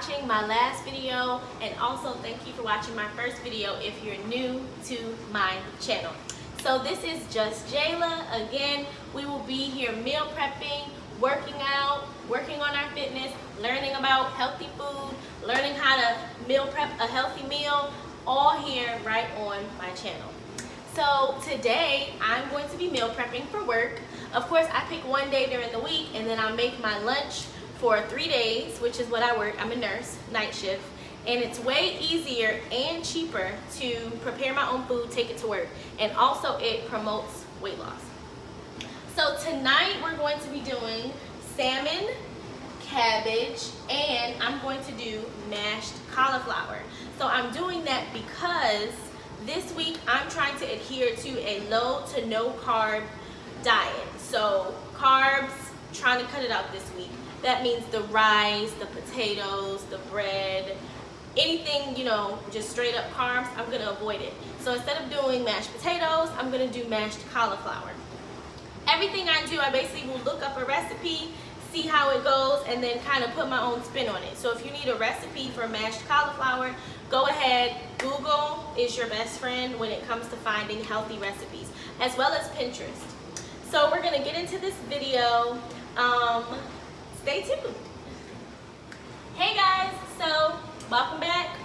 watching my last video, and also thank you for watching my first video if you're new to my channel. So this is just Jayla. Again, we will be here meal prepping, working out, working on our fitness, learning about healthy food, learning how to meal prep a healthy meal, all here right on my channel. So today I'm going to be meal prepping for work. Of course, I pick one day during the week and then I'll make my lunch for 3 days, which is what I work. I'm a nurse, night shift. And it's way easier and cheaper to prepare my own food, take it to work. And also it promotes weight loss. So tonight we're going to be doing salmon, cabbage, and I'm going to do mashed cauliflower. So I'm doing that because this week I'm trying to adhere to a low to no carb diet. So carbs, trying to cut it out this week. That means the rice, the potatoes, the bread, anything, you know, just straight up carbs, I'm gonna avoid it. So instead of doing mashed potatoes, I'm gonna do mashed cauliflower. Everything I do, I basically will look up a recipe, see how it goes, and then kind of put my own spin on it. So if you need a recipe for mashed cauliflower, go ahead. Google is your best friend when it comes to finding healthy recipes, as well as Pinterest. So we're gonna get into this video. Stay tuned. Hey guys, so welcome back.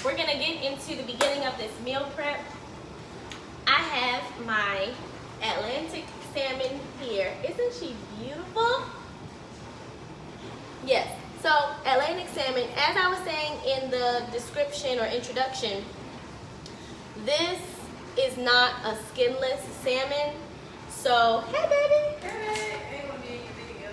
We're gonna get into the beginning of this meal prep. I have my Atlantic salmon here. Isn't she beautiful? Yes, so Atlantic salmon, as I was saying in the description or introduction, this is not a skinless salmon. So, hey baby. Hey, I ain't gonna be in your video.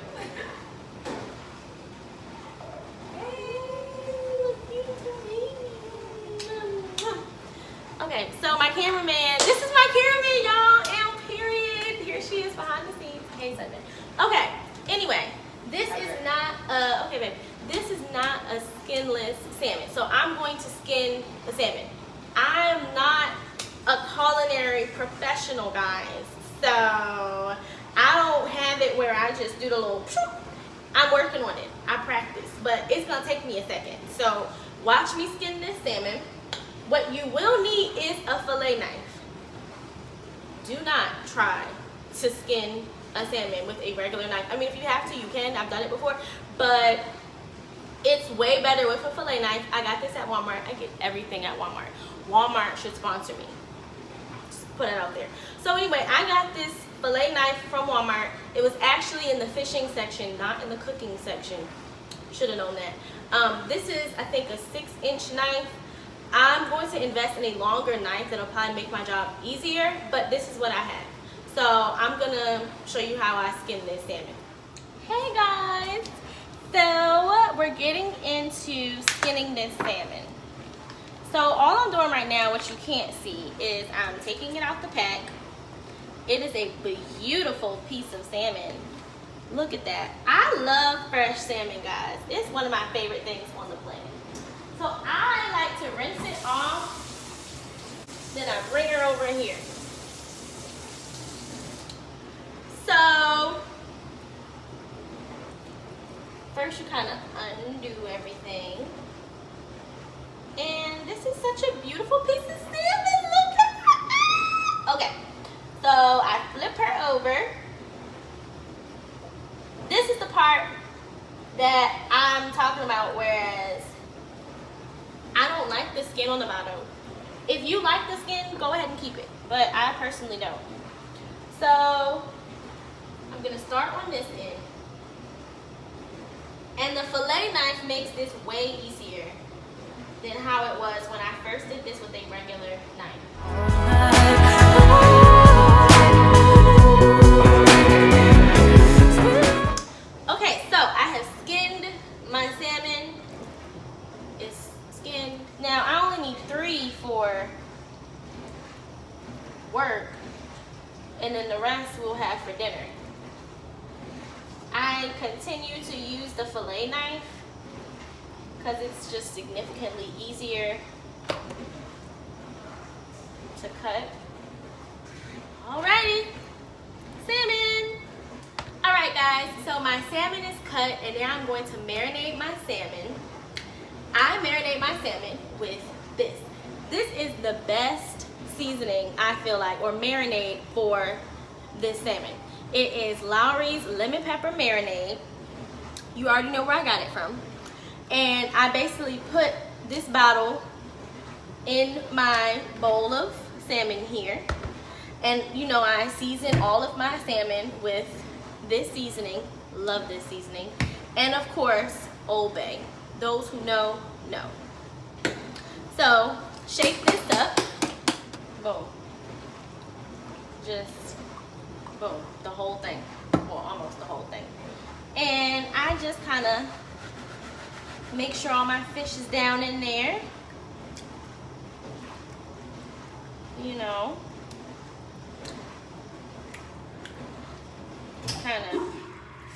Okay, so my cameraman, this is my cameraman, y'all, L period. Here she is behind the scenes. Hey, Sunday. Okay, anyway, this is not a, okay, babe, this is not a skinless salmon. So I'm going to skin the salmon. I'm not a culinary professional, guys. So I don't have it where I just do the little, I'm working on it. I practice, but it's gonna take me a second. So watch me skin this salmon. What you will need is a fillet knife. Do not try to skin a salmon with a regular knife. I mean, if you have to, you can. I've done it before, but it's way better with a fillet knife. I got this at Walmart. I get everything at Walmart. Walmart should sponsor me. Just put it out there. So anyway, I got this fillet knife from Walmart. It was actually in the fishing section, not in the cooking section. Should have known that. This is, I think, a 6-inch knife. I'm going to invest in a longer knife that'll probably make my job easier, but this is what I have. So I'm gonna show you how I skin this salmon. Hey guys, so we're getting into skinning this salmon. So all I'm doing right now, what you can't see, is I'm taking it out the pack. It is a beautiful piece of salmon. Look at that. I love fresh salmon, guys. It's one of my favorite things on the planet. So I like to rinse it off, then I bring her over here. So first you kind of undo everything. And this is such a beautiful piece of salmon. Look at her. Okay, so I flip her over. This is the part that I'm talking about, whereas I don't like the skin on the bottom. If you like the skin, go ahead and keep it, but I personally don't. So I'm gonna start on this end. And the fillet knife makes this way easier than how it was when I first did this with a regular knife. Okay, so I have skinned my salmon. It's skinned. Now I only need 3 for work, and then the rest we'll have for dinner. I continue to use the fillet knife because it's just significantly easier to cut. Alrighty, salmon. Alright guys, so my salmon is cut and now I'm going to marinate my salmon. I marinate my salmon with this. This is the best seasoning, I feel like, or marinade for this salmon. It is Lawry's lemon pepper marinade. You already know where I got it from. And I basically put this bottle in my bowl of salmon here. And you know, I season all of my salmon with this seasoning. Love this seasoning. And of course, Old Bay. Those who know, know. So, shake this up. Boom. Just, boom, the whole thing. Well, almost the whole thing. And I just kind of make sure all my fish is down in there. You know. Kind of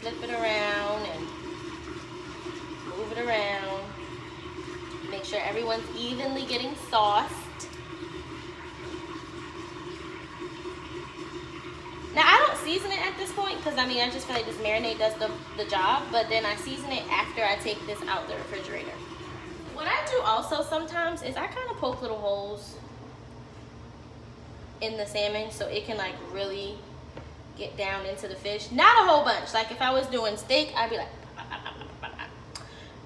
flip it around and move it around. Make sure everyone's evenly getting sauced. Now, I don't season it at this point because, I mean, I just feel like this marinade does the job, but then I season it after I take this out the refrigerator. What I do also sometimes is I kind of poke little holes in the salmon so it can, like, really get down into the fish. Not a whole bunch. Like, if I was doing steak, I'd be like,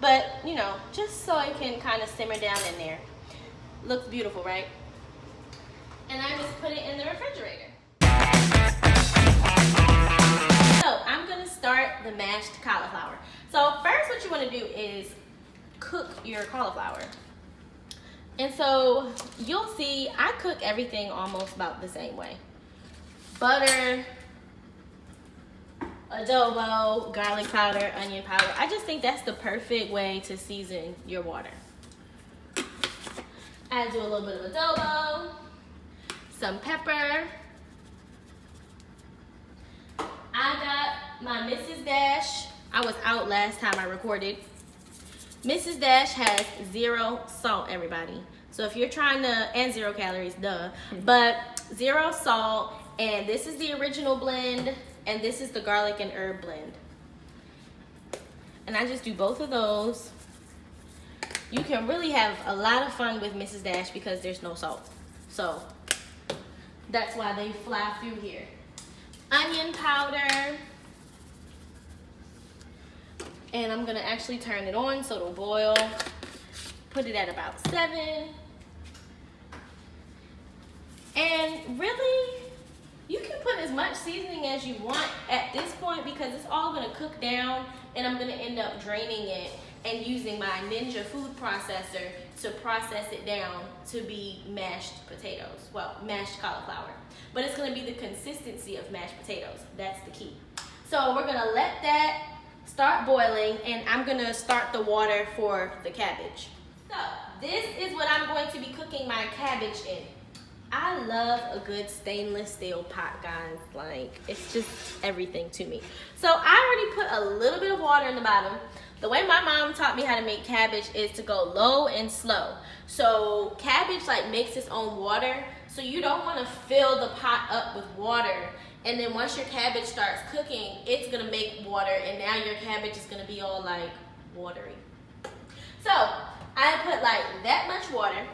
but, you know, just so it can kind of simmer down in there. Looks beautiful, right? And I just put it in the refrigerator. So I'm gonna start the mashed cauliflower. So first what you wanna do is cook your cauliflower. And so you'll see I cook everything almost about the same way. Butter, adobo, garlic powder, onion powder. I just think that's the perfect way to season your water. I do a little bit of adobo, some pepper. I got my Mrs. Dash. I was out last time I recorded. Mrs. Dash has 0 salt, everybody. So if you're trying to, and 0 calories, duh. But 0 salt, and this is the original blend, and this is the garlic and herb blend. And I just do both of those. You can really have a lot of fun with Mrs. Dash because there's no salt. So that's why they fly through here. Onion powder. And I'm gonna actually turn it on so it'll boil. Put it at about 7. And really, you can put as much seasoning as you want at this point because it's all gonna cook down and I'm gonna end up draining it and using my Ninja food processor to process it down to be mashed potatoes. Well, mashed cauliflower. But it's gonna be the consistency of mashed potatoes. That's the key. So we're gonna let that start boiling and I'm gonna start the water for the cabbage. So this is what I'm going to be cooking my cabbage in. I love a good stainless steel pot, guys. Like, it's just everything to me. So I already put a little bit of water in the bottom. The way my mom taught me how to make cabbage is to go low and slow. So cabbage like makes its own water. So you don't want to fill the pot up with water. And then once your cabbage starts cooking, it's gonna make water and now your cabbage is gonna be all like watery. So I put like that much water.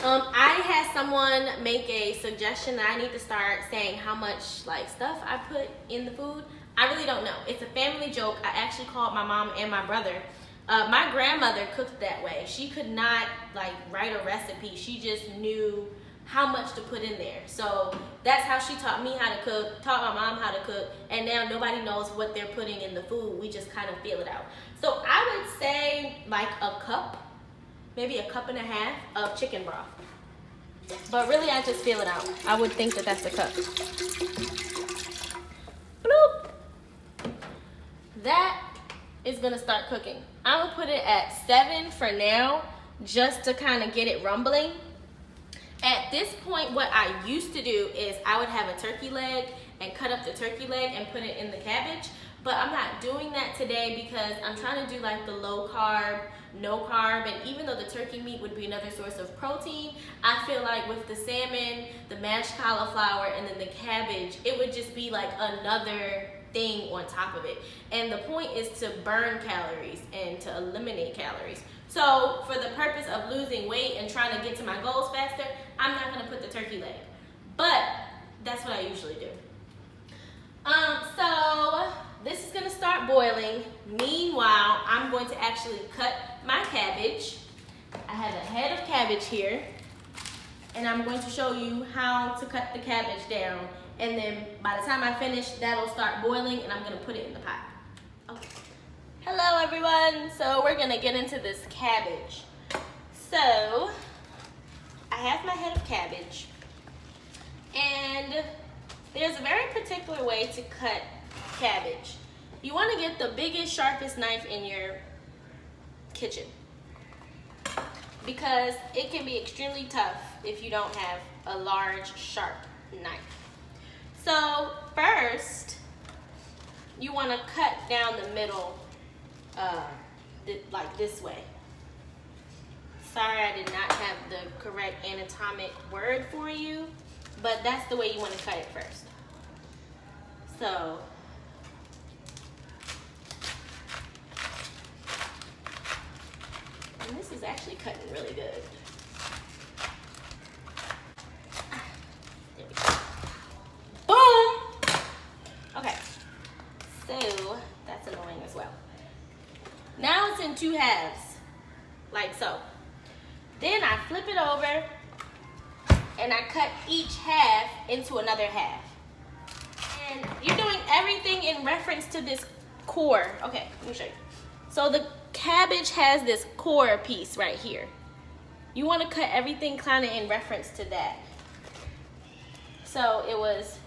I had someone make a suggestion that I need to start saying how much like stuff I put in the food. I really don't know. It's a family joke. I actually called my mom and my brother. My grandmother cooked that way. She could not like write a recipe. She just knew how much to put in there. So that's how she taught me how to cook, taught my mom how to cook, and now nobody knows what they're putting in the food. We just kind of feel it out. So I would say like a cup, maybe a cup and a half of chicken broth. But really I just feel it out. I would think that that's a cup. Bloop. That is gonna start cooking. I'm gonna put it at 7 for now, just to kind of get it rumbling. At this point, what I used to do is I would have a turkey leg and cut up the turkey leg and put it in the cabbage. But I'm not doing that today because I'm trying to do like the low carb, no carb, and even though the turkey meat would be another source of protein, I feel like with the salmon, the mashed cauliflower, and then the cabbage, it would just be like another thing on top of it. And the point is to burn calories and to eliminate calories. So for the purpose of losing weight and trying to get to my goals faster, I'm not gonna put the turkey leg. But that's what I usually do. So this is gonna start boiling. Meanwhile, I'm going to actually cut my cabbage. I have a head of cabbage here, and I'm going to show you how to cut the cabbage down. And then by the time I finish, that'll start boiling, and I'm gonna put it in the pot. Okay. Hello everyone. So we're gonna get into this cabbage. So I have my head of cabbage, and there's a very particular way to cut cabbage. You want to get the biggest, sharpest knife in your kitchen, because it can be extremely tough if you don't have a large, sharp knife. So first, you want to cut down the middle, like this way. Sorry, I did not have the correct anatomic word for you, but that's the way you want to cut it first. So, and this is actually cutting really good. There we go. Boom! Okay, so that's annoying as well. Now it's in 2 halves, like so. Then I flip it over, and I cut each half into another half. And you're doing everything in reference to this core. Okay, let me show you. So the cabbage has this core piece right here. You want to cut everything kind of in reference to that. So it was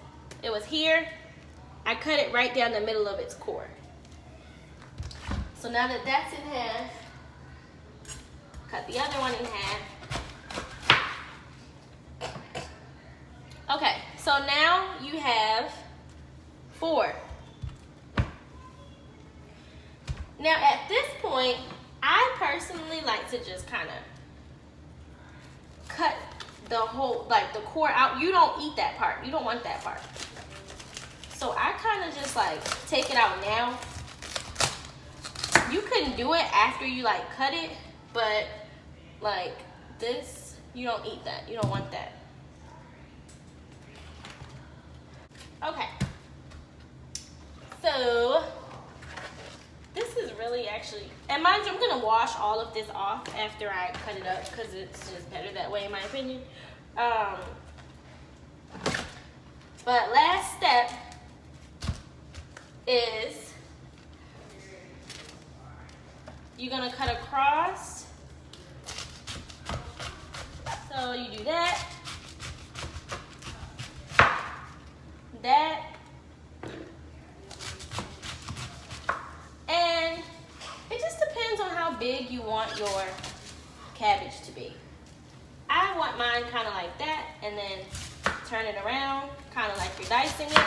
here. I cut it right down the middle of its core. So now that that's in half, cut the other one in half. Okay, so now you have 4. Now at this point, I personally like to just kind of cut the whole, like the core out. You don't eat that part. You don't want that part. So I kind of just like take it out now. You couldn't do it after you like cut it, but like this, you don't eat that. You don't want that. Okay. So this is really actually, and mind you, I'm gonna wash all of this off after I cut it up, because it's just better that way in my opinion. But last step is you're gonna cut across. So you do that, and it just depends on how big you want your cabbage to be. I want mine kind of like that, and then turn it around, kind of like you're dicing it.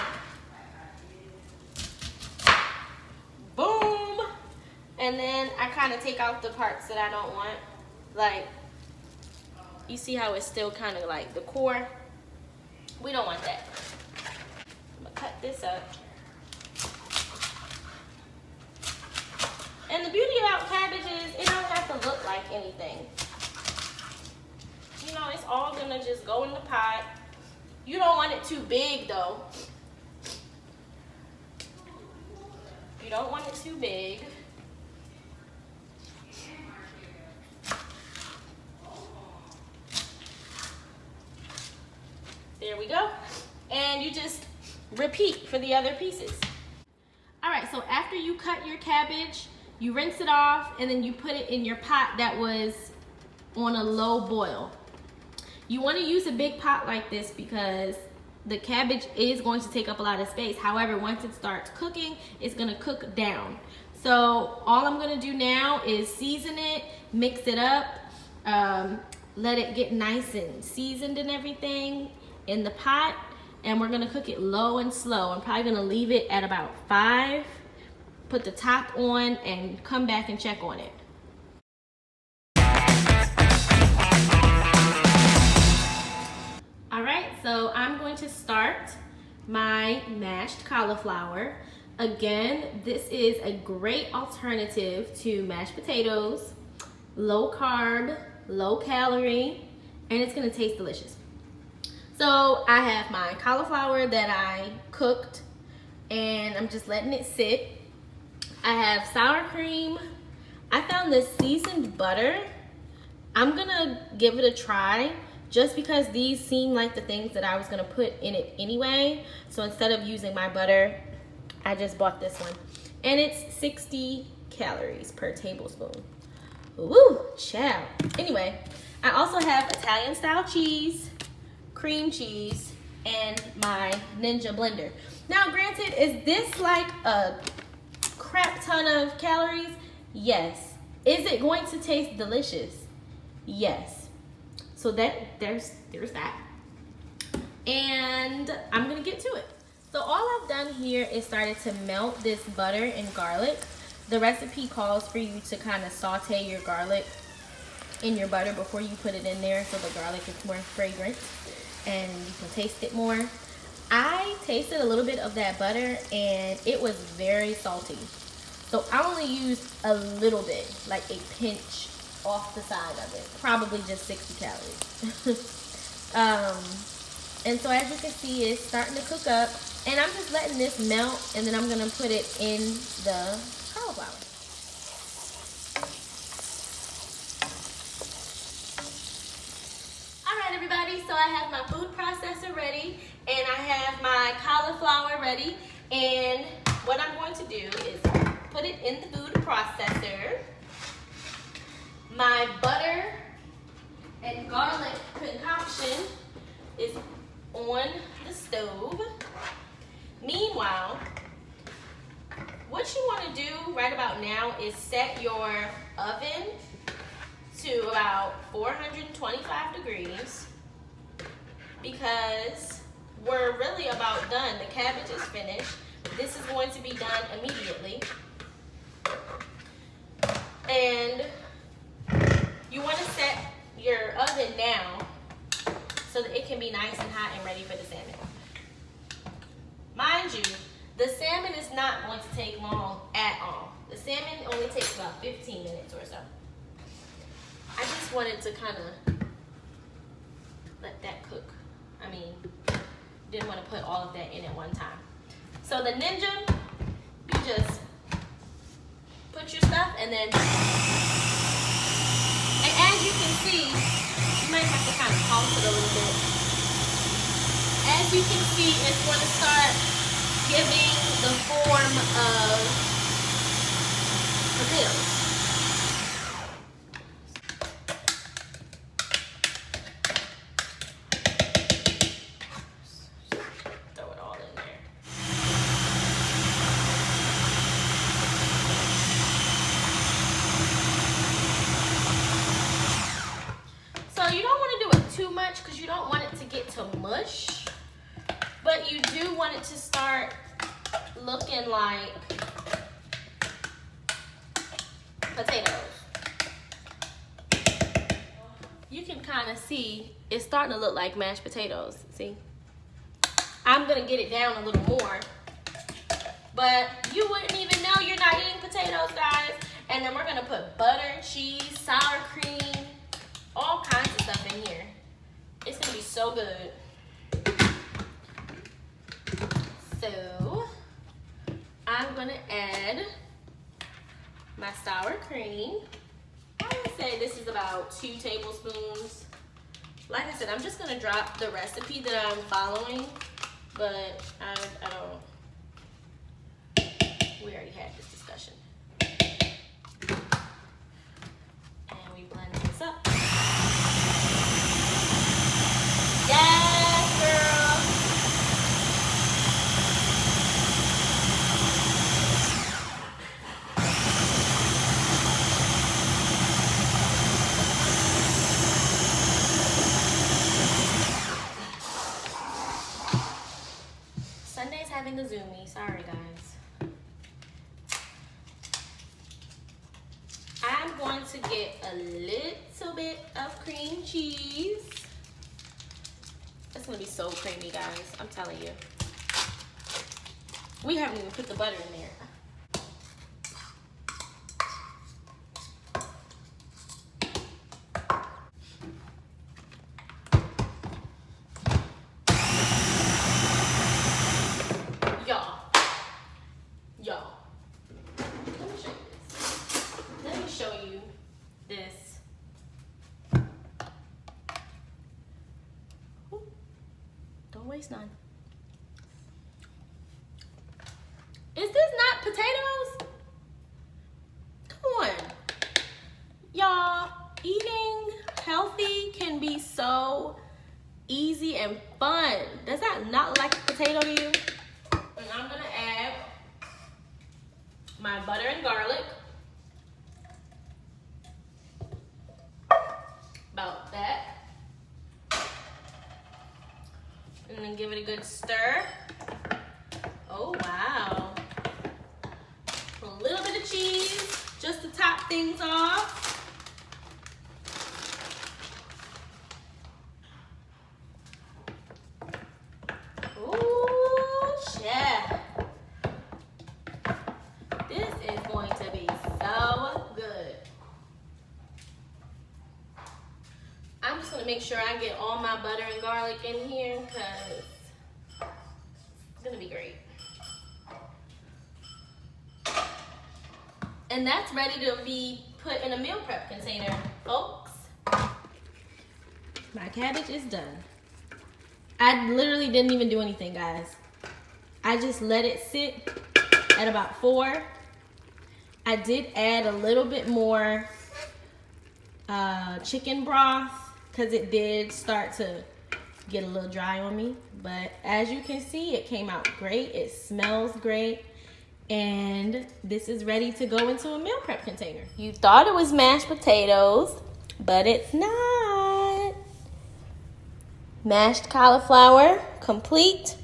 Boom! And then I kind of take out the parts that I don't want. Like, you see how it's still kind of like the core? We don't want that. I'm gonna cut this up. And the beauty about cabbage is it don't have to look like anything. You know, it's all gonna just go in the pot. You don't want it too big though. You don't want it too big. There we go. And you just repeat for the other pieces. All right, so after you cut your cabbage, you rinse it off, and then you put it in your pot that was on a low boil. You want to use a big pot like this because the cabbage is going to take up a lot of space. However, once it starts cooking, it's going to cook down. So all I'm going to do now is season it, mix it up, let it get nice and seasoned and everything in the pot, and we're going to cook it low and slow. I'm probably going to leave it at about 5, put the top on, and come back and check on it. All right, so I'm going to start my mashed cauliflower. Again, this is a great alternative to mashed potatoes, low carb, low calorie, and it's gonna taste delicious. So I have my cauliflower that I cooked and I'm just letting it sit. I have sour cream. I found this seasoned butter. I'm gonna give it a try just because these seem like the things that I was gonna put in it anyway. So instead of using my butter, I just bought this one. And it's 60 calories per tablespoon. Woo, chow. Anyway, I also have Italian style cheese, cream cheese, and my Ninja blender. Now granted, is this like a crap ton of calories? Yes. Is it going to taste delicious? Yes. So there's that. And I'm gonna get to it. So all I've done here is started to melt this butter and garlic. The recipe calls for you to kind of saute your garlic in your butter before you put it in there so the garlic is more fragrant and you can taste it more. I tasted a little bit of that butter and it was very salty. So I only used a little bit, like a pinch off the side of it. Probably just 60 calories. And so as you can see, it's starting to cook up. And I'm just letting this melt and then I'm gonna put it in the cauliflower. Alright everybody, so I have my food processor ready and I have my cauliflower ready. And what I'm going to do is put it in the food processor. My butter and garlic concoction is on the stove. Meanwhile, what you want to do right about now is set your oven to about 425 degrees because we're really about done. The cabbage is finished. This is going to be done immediately. And you want to set your oven now so that it can be nice and hot and ready for the salmon. Mind you, the salmon is not going to take long at all. The salmon only takes about 15 minutes or so. I just wanted to kind of let that cook. I mean, didn't want to put all of that in at one time. So the Ninja, you just put your stuff and then, and as you can see, you might have to kind of pulse it a little bit. As you can see, it's going to start giving the form of potatoes. Throw it all in there. So you don't want to do it too much because you don't want it to get to mush. But you do want it to start looking like potatoes. You can kind of see it's starting to look like mashed potatoes. See? I'm going to get it down a little more. But you wouldn't even know you're not eating potatoes, guys. And then we're going to put butter, cheese, sour cream, all kinds of stuff in here. It's going to be so good. So, I'm going to add my sour cream. I would say this is about 2 tablespoons. Like I said, I'm just going to drop the recipe that I'm following, but I don't, we already had this discussion. And we blend this up. Yes, girl. Sunday's having a Zoomie. Sorry, guys. I'm going to get a little bit of cream cheese. It's going to be so creamy, guys. I'm telling you. We haven't even put the butter in there. Don't waste none. Is this not potatoes? Come on. Y'all, eating healthy can be so easy and fun. Does that not look like a potato to you? And I'm gonna add my butter and garlic. About that. And then give it a good stir. Oh, wow. A little bit of cheese just to top things off. Ooh, chef. This is going to be so good. I'm just gonna make sure I get all my butter and garlic in here because it's gonna be great. And that's ready to be put in a meal prep container, folks. My cabbage is done. I literally didn't even do anything, guys. I just let it sit at about 4. I did add a little bit more chicken broth because it did start to get a little dry on me. But as you can see, it came out great. It smells great. And this is ready to go into a meal prep container. You thought it was mashed potatoes, but it's not. Mashed cauliflower, complete.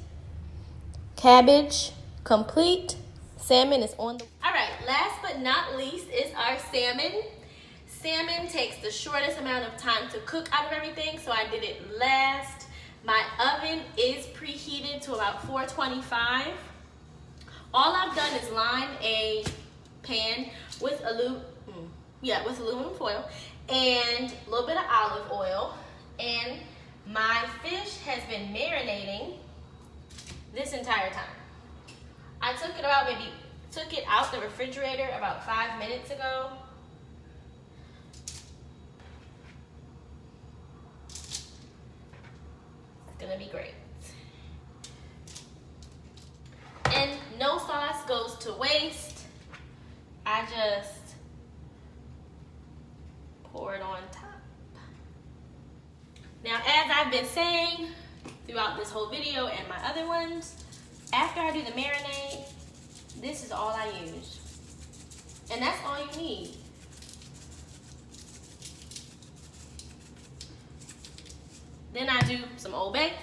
Cabbage, complete. Salmon is on the... All right, last but not least is our salmon. Salmon takes the shortest amount of time to cook out of everything, so I did it last. My oven is preheated to about 425. All I've done is line a pan with aluminum foil and a little bit of olive oil. And my fish has been marinating this entire time. I took it out the refrigerator about 5 minutes ago. It's gonna be great. And no sauce goes to waste. I just pour it on top. Now, as I've been saying throughout this whole video and my other ones, after I do the marinade, this is all I use. And that's all you need. Then I do some Old Bay.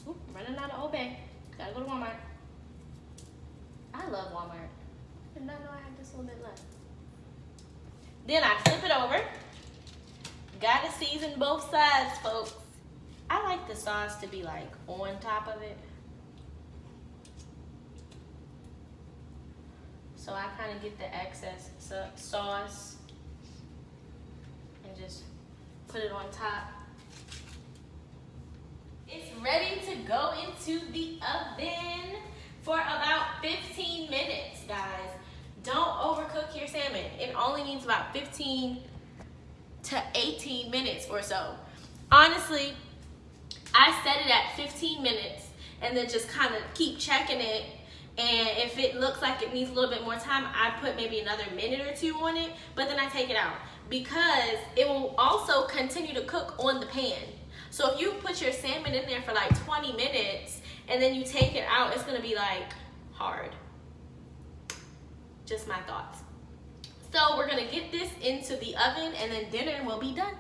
Oop, running out of Old Bay. Gotta go to Walmart. I love Walmart. I did not know I had this little bit left. Then I flip it over. Gotta season both sides, folks. I like the sauce to be like on top of it. So I kind of get the excess sauce and just put it on top. It's ready to go into the oven for about 15 minutes, guys. Don't overcook your salmon. It only needs about 15 to 18 minutes or so. Honestly, I set it at 15 minutes and then just kind of keep checking it. And if it looks like it needs a little bit more time, I put maybe another minute or 2 on it, but then I take it out because it will also continue to cook on the pan. So if you put your salmon in there for like 20 minutes and then you take it out, it's gonna be like hard. Just my thoughts. So we're gonna get this into the oven and then dinner will be done.